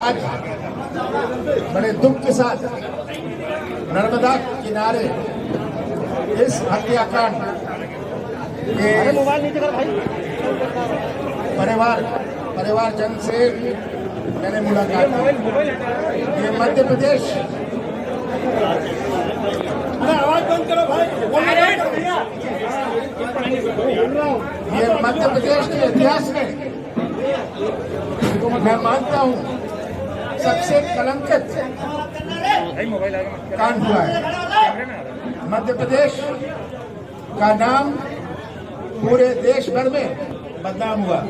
आज बड़े दुख के साथ नर्मदा किनारे इस हत्याकांड के परिवारजन से मैंने मुलाकात की। ये मध्य प्रदेश के इतिहास में मैं मानता हूं सबसे कलंकित कांड हुआ है। मध्य प्रदेश का नाम पूरे देश भर में बदनाम हुआ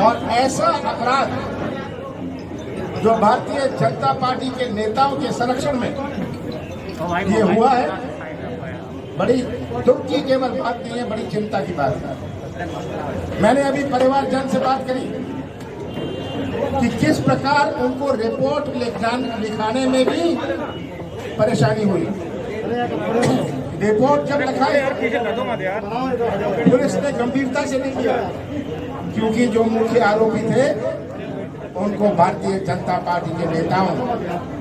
और ऐसा अपराध जो भारतीय जनता पार्टी के नेताओं के संरक्षण में ये हुआ है, बड़ी दुख की केवल बात नहीं है, बड़ी चिंता की बात है। मैंने अभी परिवारजन से बात करी कि किस प्रकार उनको रिपोर्ट लिखाने में भी परेशानी हुई। रिपोर्ट जब लिखाई पुलिस ने गंभीरता से नहीं किया, क्योंकि जो मुख्य आरोपी थे उनको भारतीय जनता पार्टी के नेताओं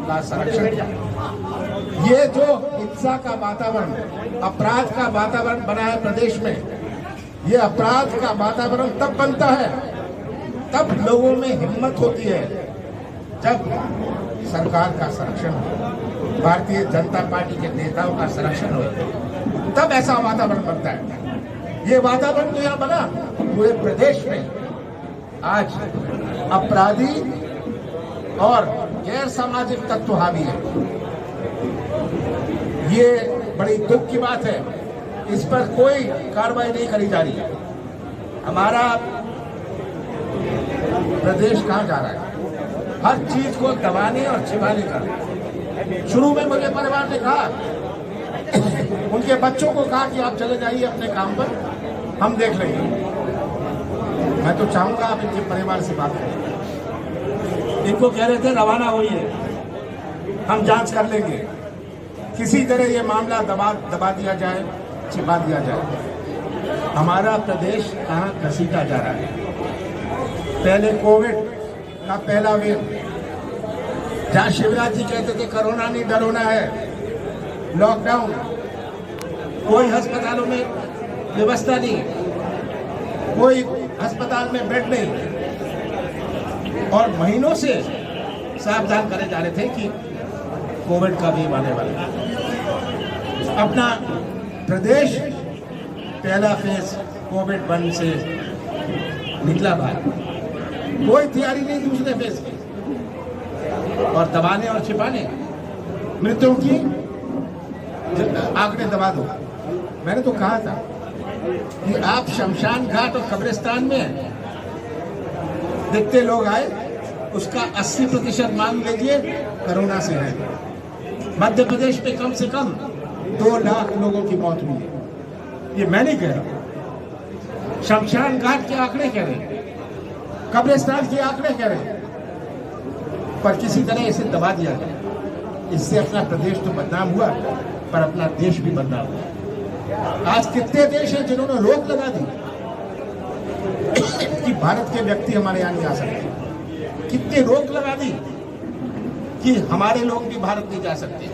का संरक्षण किया। ये जो हिंसा का वातावरण, अपराध का वातावरण बना है प्रदेश में, ये अपराध का वातावरण तब बनता है, तब लोगों में हिम्मत होती है जब सरकार का संरक्षण हो, भारतीय जनता पार्टी के नेताओं का संरक्षण हो, तब ऐसा वातावरण बनता है। ये वातावरण तो यहाँ बना पूरे प्रदेश में। आज अपराधी और गैर सामाजिक तत्व हावी है। ये बड़ी दुख की बात है। इस पर कोई कार्रवाई नहीं करी जा रही है। हमारा प्रदेश कहाँ जा रहा है? हर चीज को दबाने और छिपाने का। शुरू में मुझे परिवार ने कहा, उनके बच्चों को कहा कि आप चले जाइए अपने काम पर, हम देख लेंगे। मैं तो चाहूंगा आप इनके परिवार से बात करें। इनको कह रहे थे रवाना होइए, हम जांच कर लेंगे। किसी तरह ये मामला दबा दिया जाए, छिपा दिया जाए। हमारा प्रदेश कहाँ घसीटा जा रहा है। पहले कोविड का पहला वेव, जहाँ शिवराज जी कहते थे कोरोना नहीं डरोना है, लॉकडाउन, कोई अस्पतालों में व्यवस्था नहीं, कोई अस्पताल में बेड नहीं, और महीनों से सावधान करे जा रहे थे कि कोविड का वेव आने वाला है। अपना प्रदेश पहला फेज कोविड-1 से निकला बाहर, कोई तैयारी नहीं दूसरे फेज की, और दबाने और छिपाने, मृत्युओं की आंकड़े दबा दो। मैंने तो कहा था कि आप शमशान घाट और कब्रिस्तान में देखते लोग आए, उसका 80% मान लीजिए कोरोना से है। मध्य प्रदेश में कम से कम 2 लाख लोगों की मौत हुई है। ये मैं नहीं कह रहा, शमशान घाट के आंकड़े कह रहे हैं, कब्रिस्तान के आंकड़े कह रहे हैं, पर किसी तरह इसे दबा दिया गया। इससे अपना प्रदेश तो बदनाम हुआ, पर अपना देश भी बदनाम हुआ। आज कितने देश हैं जिन्होंने रोक लगा दी कि भारत के व्यक्ति हमारे यहाँ नहीं आ सकते। कितने रोक लगा दी कि हमारे लोग भी भारत नहीं जा सकते।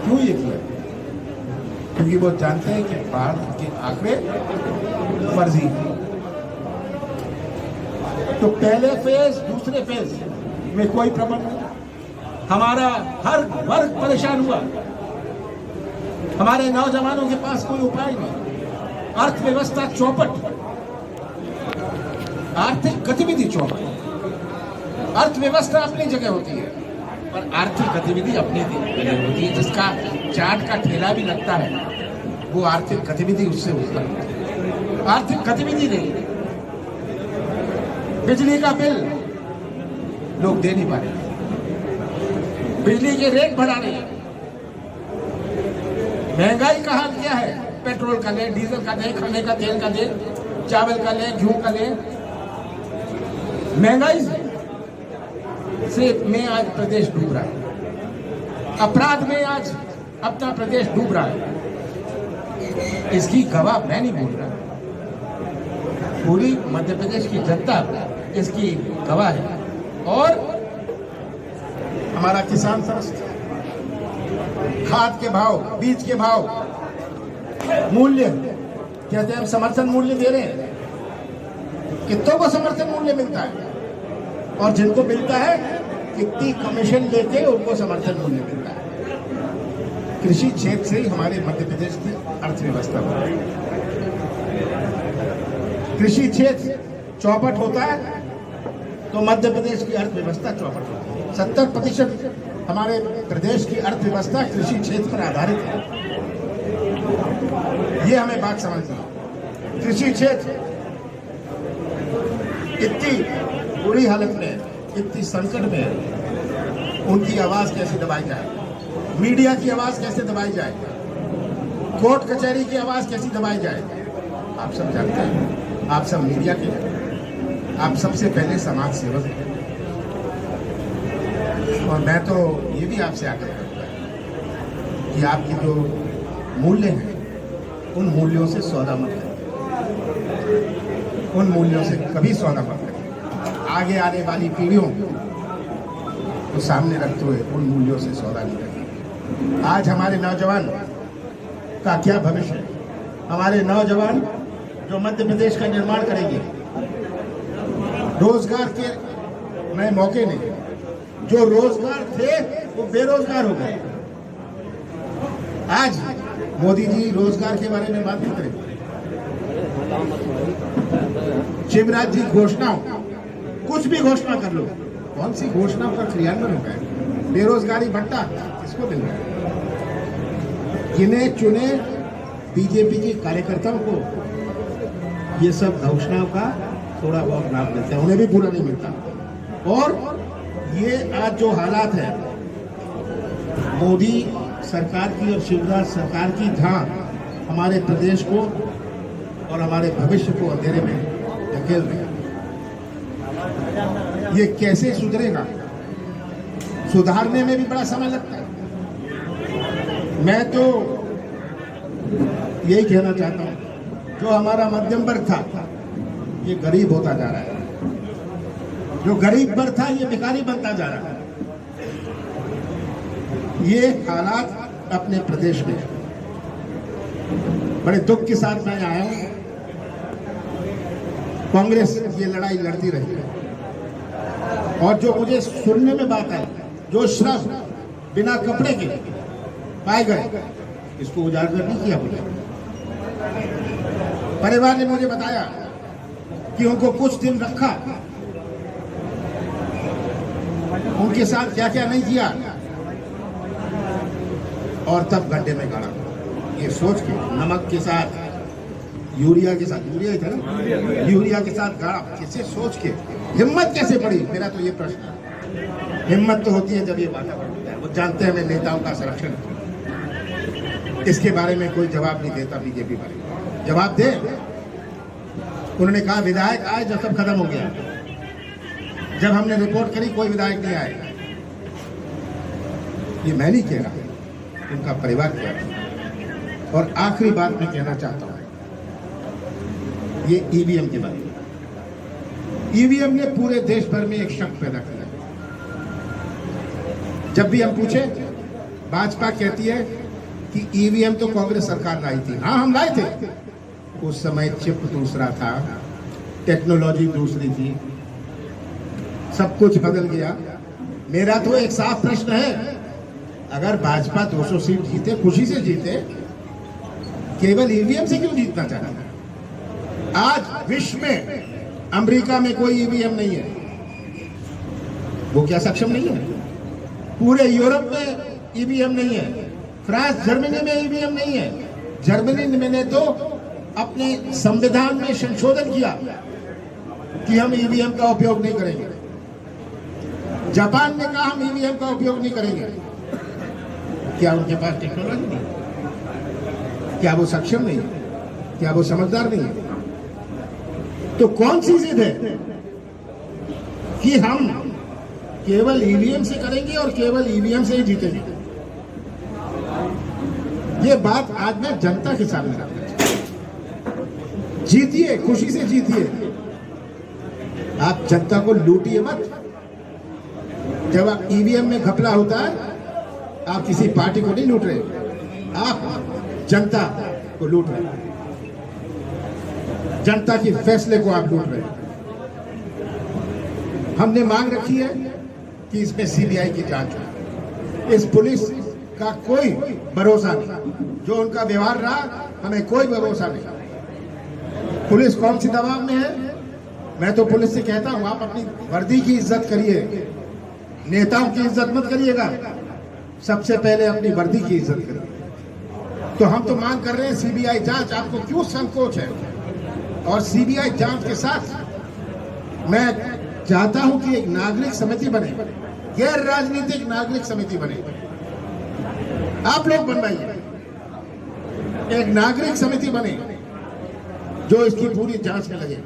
क्यों ये किया? क्योंकि वो जानते हैं कि भारत के आंकड़े फर्जी। तो पहले फेज दूसरे फेज में कोई प्रबंध नहीं। हमारा हर वर्ग परेशान हुआ, हमारे नौजवानों के पास कोई उपाय नहीं। अर्थव्यवस्था चौपट, आर्थिक गतिविधि चौपट। अर्थव्यवस्था अपनी जगह होती है, पर आर्थिक गतिविधि अपनी जगह होती है। जिसका चाट का ठेला भी लगता है, वो आर्थिक गतिविधि उससे होता है। आर्थिक गतिविधि नहीं। बिजली का बिल लोग दे नहीं पा रहे, बिजली के रेट बढ़ा रहे हैं। महंगाई का हाल क्या है? पेट्रोल का ले, डीजल का ले, खाने का तेल का ले, चावल का ले, गेहूं का ले। महंगाई से में आज प्रदेश डूब रहा है। अपराध में आज अपना प्रदेश डूब रहा है। इसकी गवाह मैं नहीं बोल रहा, पूरी मध्य प्रदेश की जनता इसकी गवाह है। और हमारा किसान ट्रस्ट, खाद के भाव, बीज के भाव, मूल्य, कहते हैं हम समर्थन मूल्य दे रहे हैं। कितनों को समर्थन मूल्य मिलता है और जिनको मिलता है कितनी कमीशन लेके उनको समर्थन मूल्य मिलता है। कृषि क्षेत्र से ही हमारे मध्य प्रदेश की अर्थव्यवस्था बनती है। कृषि क्षेत्र चौपट होता है तो मध्य प्रदेश की अर्थव्यवस्था चौपट होती है। 70% हमारे प्रदेश की अर्थव्यवस्था कृषि क्षेत्र पर आधारित है। ये हमें बात समझनी है। कृषि क्षेत्र इतनी बुरी हालत में, इतनी संकट में, उनकी आवाज कैसे दबाई जाए, मीडिया की आवाज कैसे दबाई जाए, कोर्ट कचहरी की आवाज कैसी दबाई जाए, आप सब जानते हैं। आप सब मीडिया के हैं, आप सबसे पहले समाज सेवक हैं। और मैं तो ये भी आपसे आग्रह करूंगा कि आपके जो मूल्य हैं उन मूल्यों से सौदा मत करें, उन मूल्यों से कभी सौदा मत करें। आगे आने वाली पीढ़ियों को सामने रखते हुए उन मूल्यों से सौदा नहीं करें। आज हमारे नौजवान का क्या भविष्य है? हमारे नौजवान जो मध्य प्रदेश का निर्माण करेंगे, रोजगार के नए मौके नहीं, जो रोजगार थे वो बेरोजगार हो गए। आज मोदी जी रोजगार के बारे में बात नहीं करेंगे। शिवराज जी घोषणाओं, कुछ भी घोषणा कर लो, कौन सी घोषणा का क्रियान्वयन हो गया? बेरोजगारी भत्ता किसको मिल रहा है? गिने चुने बीजेपी के कार्यकर्ताओं को ये सब घोषणाओं का थोड़ा बहुत लाभ मिलता है, उन्हें भी पूरा नहीं मिलता। और ये आज जो हालात है, मोदी सरकार की और शिवराज सरकार की जहां हमारे प्रदेश को और हमारे भविष्य को अंधेरे में धकेल रहे हैं, ये कैसे सुधरेगा? सुधारने में भी बड़ा समय लगता है। मैं तो यही कहना चाहता हूं, जो हमारा मध्यम वर्ग था ये गरीब होता जा रहा है, जो गरीब वर्ग था ये भिखारी बनता जा रहा है। ये हालात अपने प्रदेश में बड़े दुख के साथ मैं आया हूं। कांग्रेस ये लड़ाई लड़ती रही है और जो मुझे सुनने में बात आई, जो श्रम बिना कपड़े के पाए गए, इसको उजागर नहीं किया मुझे। परिवार ने मुझे बताया कि उनको कुछ दिन रखा, उनके साथ क्या क्या नहीं किया और तब गड्ढे में गाड़ा। ये सोच के नमक के साथ, यूरिया के साथ, यूरिया ही था ना, यूरिया के साथ गाड़ा, कैसे सोच के, हिम्मत कैसे पड़ी? मेरा तो ये प्रश्न है। हिम्मत तो होती है जब ये वातावरण होता है। वो जानते हैं हमें नेताओं का संरक्षण, इसके बारे में कोई जवाब नहीं देता बीजेपी वाले। जवाब दे। उन्होंने कहा विधायक आए जब सब खत्म हो गया। जब हमने रिपोर्ट करी कोई विधायक नहीं आए। ये मैं नहीं कह रहा, उनका परिवार कह रहा। और आखिरी बात मैं कहना चाहता हूं, ये ईवीएम के बारे में। ईवीएम ने पूरे देश भर में एक शक पैदा किया। जब भी हम पूछे, भाजपा कहती है कि ईवीएम तो कांग्रेस सरकार लाई थी। हाँ, हम लाए थे। उस समय चिप दूसरा था, टेक्नोलॉजी दूसरी थी, सब कुछ बदल गया। मेरा तो एक साफ प्रश्न है, अगर भाजपा 200 सीट जीते, खुशी से जीते, केवल ईवीएम से क्यों जीतना चाहता है? आज विश्व में, अमेरिका में कोई ईवीएम नहीं है। वो क्या सक्षम नहीं है? पूरे यूरोप में ईवीएम नहीं है। फ्रांस, जर्मनी में ईवीएम नहीं है। जर्मनी ने तो अपने संविधान में संशोधन किया कि हम ईवीएम का उपयोग नहीं करेंगे। जापान ने कहा हम ईवीएम का उपयोग नहीं करेंगे। क्या उनके पास टेक्नोलॉजी नहीं? क्या वो सक्षम नहीं है? क्या वो समझदार नहीं है? तो कौन सी जिद है कि हम केवल ईवीएम से करेंगे और केवल ईवीएम से ही जीतेंगे? ये बात आज मैं जनता के सामने रखना चाहता। जीतिए, खुशी से जीतिए। आप जनता को लूटिए मत। जब ईवीएम में घपला होता है, आप किसी पार्टी को नहीं लूट रहे, आप जनता को लूट रहे हैं, जनता के फैसले को आप लूट रहे हैं। हमने मांग रखी है कि इसमें सीबीआई की जांच हो। इस पुलिस का कोई भरोसा नहीं, जो उनका व्यवहार रहा हमें कोई भरोसा नहीं। पुलिस कौन सी दबाव में है? मैं तो पुलिस से कहता हूं, आप अपनी वर्दी की इज्जत करिए, नेताओं की इज्जत मत करिएगा, सबसे पहले अपनी वर्दी की इज्जत करिए। तो हम तो मांग कर रहे हैं सीबीआई जांच। आपको क्यों संकोच है? और सीबीआई जांच के साथ मैं चाहता हूं कि एक नागरिक समिति बने, गैर राजनीतिक नागरिक समिति बने। आप लोग बनवाइए, एक नागरिक समिति बने जो इसकी पूरी जांच में लगे।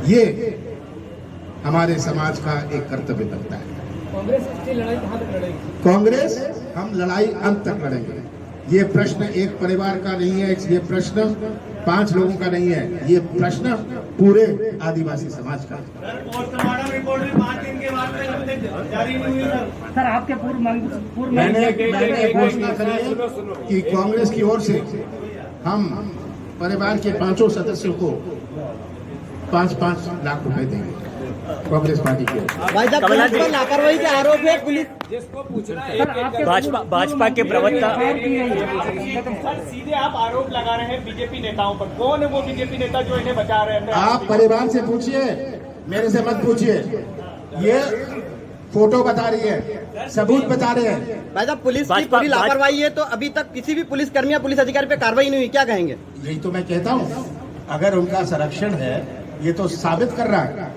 ये हमारे समाज का एक कर्तव्य बनता है। कांग्रेस की लड़ाई कहां तक लड़ेगी? कांग्रेस हम लड़ाई अंत तक लड़ेंगे। ये प्रश्न एक परिवार का नहीं है, ये प्रश्न 5 लोगों का नहीं है, ये प्रश्न पूरे आदिवासी समाज का है। पोस्टमार्टम रिपोर्ट में 5 दिन के बाद जारी नहीं हुई सर, आपके पूर्व मैंने घोषणा करी है कि कांग्रेस की ओर से हम परिवार के 5 सदस्यों को 5-5 लाख रुपए देंगे, कांग्रेस पार्टी की ओर से। भाई साहब, पुलिस पर लापरवाही के आरोप है। पुलिस जिसको पूछना है भाजपा के प्रवक्ता सर, सीधे आप आरोप लगा रहे हैं बीजेपी नेताओं पर। कौन है वो बीजेपी नेता जो इन्हें बचा रहे हैं? आप परिवार से पूछिए, मेरे से मत पूछिए। ये फोटो बता रही है, सबूत बता रहे हैं। भाई साहब, पुलिस की पूरी लापरवाही है, तो अभी तक किसी भी पुलिस कर्मी या पुलिस अधिकारी पे कार्रवाई नहीं हुई, क्या कहेंगे? यही तो मैं कहता हूँ, अगर उनका संरक्षण है, ये तो साबित कर रहा है,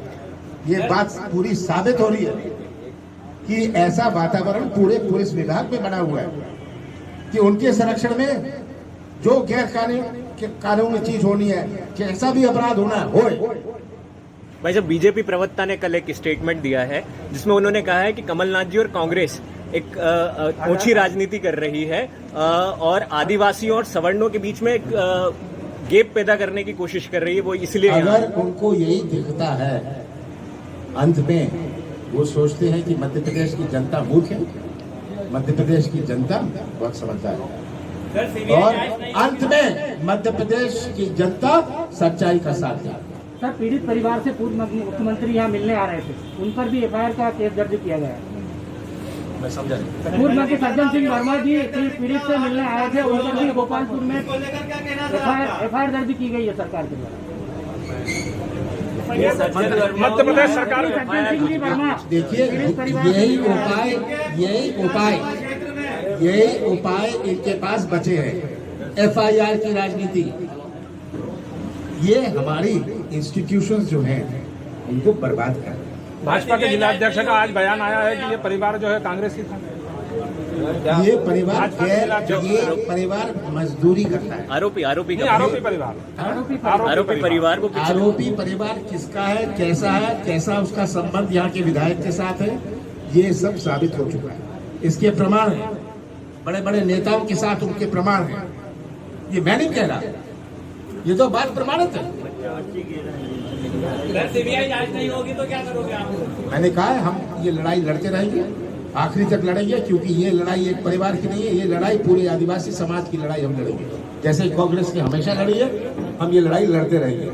ये बात पूरी साबित हो रही है कि ऐसा वातावरण पूरे पुलिस विभाग में बना हुआ है कि उनके संरक्षण में जो गैर कानूनी चीज होनी है, कैसा भी अपराध होना है, होए। भाई साहब, बीजेपी प्रवक्ता ने कल एक स्टेटमेंट दिया है जिसमें उन्होंने कहा है कि कमलनाथ जी और कांग्रेस एक ऊंची राजनीति कर रही है और आदिवासियों और सवर्णों के बीच में एक गैप पैदा करने की कोशिश कर रही है। वो इसलिए अगर उनको यही दिखता है, अंत में वो सोचते हैं कि मध्य प्रदेश की जनता मूर्ख है। मध्य प्रदेश की जनता बहुत समझदार है और अंत में मध्य प्रदेश की जनता सच्चाई का साथ देगी। सर, पीड़ित परिवार से पूर्व मुख्यमंत्री यहाँ मिलने आ रहे थे, उन पर भी एफआईआर का केस दर्ज किया गया है। मैं समझा नहीं। पूर्व मंत्री सज्जन सिंह वर्मा जी पीड़ित से मिलने आए थे, उन पर भी गोपालपुर में एफआईआर दर्ज की गई है सरकार के द्वारा। मध्य प्रदेश सरकार सज्जन सिंह जी वर्मा, देखिए, यही उपाय इनके पास बचे हैं, एफआईआर की राजनीति। ये हमारी इंस्टीट्यूशंस जो हैं उनको बर्बाद कर रहे हैं। भाजपा के जिलाध्यक्ष का आज बयान आया है कि ये परिवार जो है कांग्रेस की था। ये परिवार मजदूरी करता है। आरोपी परिवार आरोपी परिवार किसका है, कैसा उसका संबंध यहाँ के विधायक के साथ है, ये सब साबित हो चुका है। इसके प्रमाण है, बड़े बड़े नेताओं के साथ उनके प्रमाण है। ये मैं नहीं कह रहा, ये तो बात प्रमाणित है। सीबीआई जांच नहीं होगी तो क्या करोगे आप? मैंने कहा है, हम ये लड़ाई लड़ते रहेंगे, आखिरी तक लड़ेंगे, क्योंकि ये लड़ाई एक परिवार की नहीं है, ये लड़ाई पूरे आदिवासी समाज की लड़ाई हम लड़ेंगे। जैसे कांग्रेस ने हमेशा लड़ी है, हम ये लड़ाई लड़ते रहेंगे।